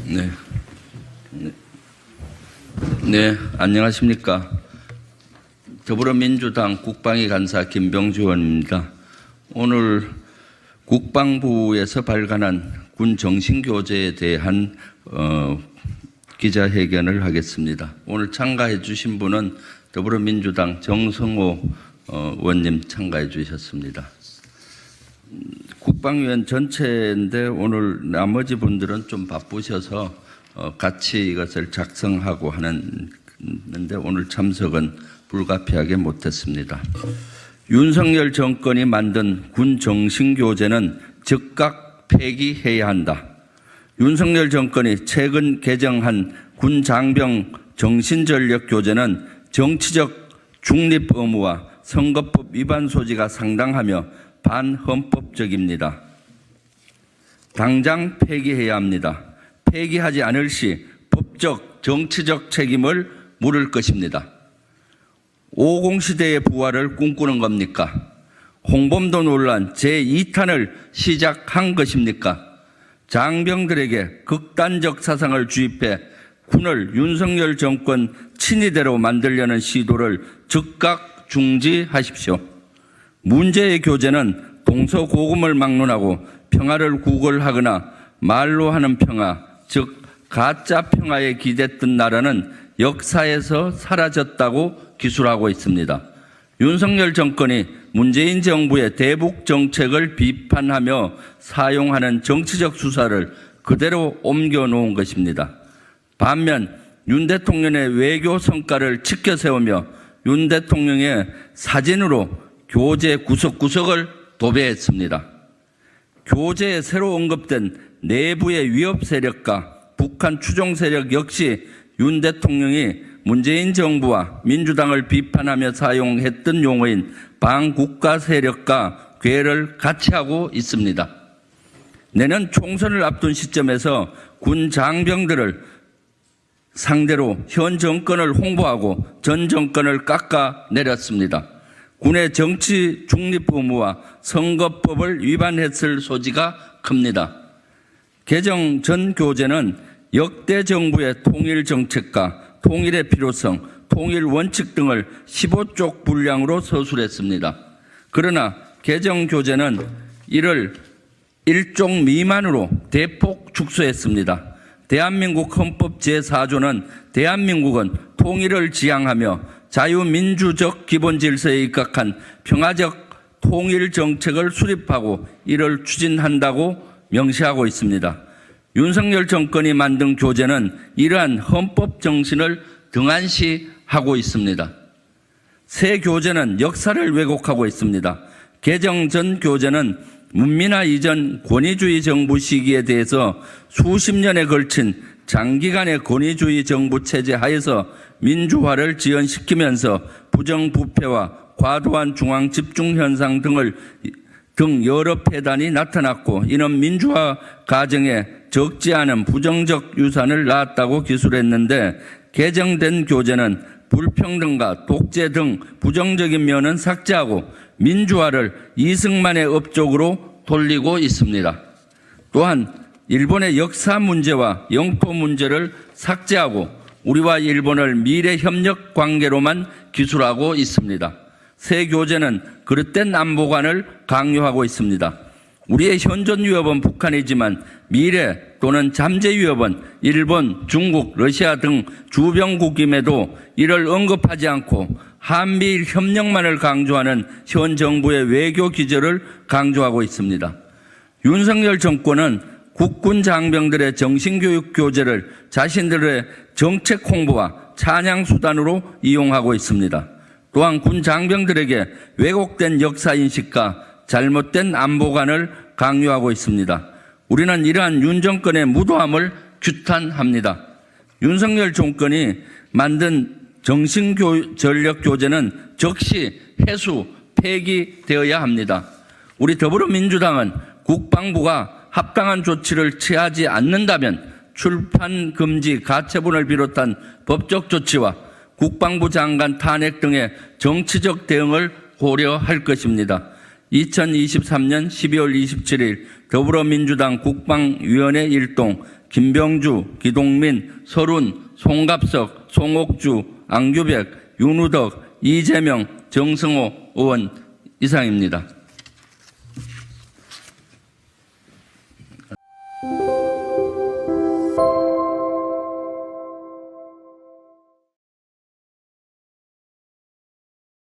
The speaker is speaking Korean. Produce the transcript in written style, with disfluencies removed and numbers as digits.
네. 네, 안녕하십니까. 더불어민주당 국방위 간사 김병주 의원입니다. 오늘 국방부에서 발간한 군 정신교재에 대한 기자회견을 하겠습니다. 오늘 참가해 주신 분은 더불어민주당 정성호 의원님 참가해 주셨습니다. 국방위원 전체인데 오늘 나머지 분들은 좀 바쁘셔서 같이 이것을 작성하고 하는데 오늘 참석은 불가피하게 못했습니다. 윤석열 정권이 만든 군 정신교재는 즉각 폐기해야 한다. 윤석열 정권이 최근 개정한 군 장병 정신전력교재는 정치적 중립 의무와 선거법 위반 소지가 상당하며 반헌법적입니다. 당장 폐기해야 합니다. 폐기하지 않을 시 법적, 정치적 책임을 물을 것입니다. 50 시대의 부활을 꿈꾸는 겁니까? 홍범도 논란 제2탄을 시작한 것입니까? 장병들에게 극단적 사상을 주입해 군을 윤석열 정권 친위대로 만들려는 시도를 즉각 중지하십시오. 문제의 교재는 동서고금을 막론하고 평화를 구걸하거나 말로 하는 평화, 즉 가짜 평화에 기댔던 나라는 역사에서 사라졌다고 기술하고 있습니다. 윤석열 정권이 문재인 정부의 대북 정책을 비판하며 사용하는 정치적 수사를 그대로 옮겨놓은 것입니다. 반면 윤 대통령의 외교 성과를 지켜세우며 윤 대통령의 사진으로 교재 구석구석을 도배했습니다. 교재에 새로 언급된 내부의 위협 세력과 북한 추종 세력 역시 윤 대통령이 문재인 정부와 민주당을 비판하며 사용했던 용어인 반국가 세력과 궤를 같이 하고 있습니다. 내년 총선을 앞둔 시점에서 군 장병들을 상대로 현 정권을 홍보하고 전 정권을 깎아내렸습니다. 군의 정치 중립 의무와 선거법을 위반했을 소지가 큽니다. 개정 전 교재는 역대 정부의 통일 정책과 통일의 필요성, 통일 원칙 등을 15쪽 분량으로 서술했습니다. 그러나 개정 교재는 이를 1쪽 미만으로 대폭 축소했습니다. 대한민국 헌법 제4조는 대한민국은 통일을 지향하며 자유민주적 기본질서에 입각한 평화적 통일 정책을 수립하고 이를 추진한다고 명시하고 있습니다. 윤석열 정권이 만든 교재는 이러한 헌법 정신을 등한시하고 있습니다. 새 교재는 역사를 왜곡하고 있습니다. 개정 전 교재는 문민화 이전 권위주의 정부 시기에 대해서 수십 년에 걸친 장기간의 권위주의 정부 체제 하에서 민주화를 지연시키면서 부정부패와 과도한 중앙 집중 현상 등 여러 폐단이 나타났고 이는 민주화 과정에 적지 않은 부정적 유산을 낳았다고 기술했는데 개정된 교재는 불평등과 독재 등 부정적인 면은 삭제하고 민주화를 이승만의 업적으로 돌리고 있습니다. 또한 일본의 역사 문제와 영토 문제를 삭제하고 우리와 일본을 미래 협력 관계로만 기술하고 있습니다. 새 교재는 그릇된 안보관을 강요하고 있습니다. 우리의 현존 위협은 북한이지만 미래 또는 잠재 위협은 일본, 중국, 러시아 등 주변국임에도 이를 언급하지 않고 한미일 협력만을 강조하는 현 정부의 외교 기조를 강조하고 있습니다. 윤석열 정권은 국군 장병들의 정신교육 교재를 자신들의 정책 홍보와 찬양 수단으로 이용하고 있습니다. 또한 군 장병들에게 왜곡된 역사인식과 잘못된 안보관을 강요하고 있습니다. 우리는 이러한 윤 정권의 무도함을 규탄합니다. 윤석열 정권이 만든 정신전력교재는 즉시 해수, 폐기되어야 합니다. 우리 더불어민주당은 국방부가 합당한 조치를 취하지 않는다면 출판 금지, 가처분을 비롯한 법적 조치와 국방부 장관 탄핵 등의 정치적 대응을 고려할 것입니다. 2023년 12월 27일 더불어민주당 국방위원회 일동 김병주, 기동민, 서른, 송갑석, 송옥주, 안규백, 윤우덕, 이재명, 정성호 의원 이상입니다.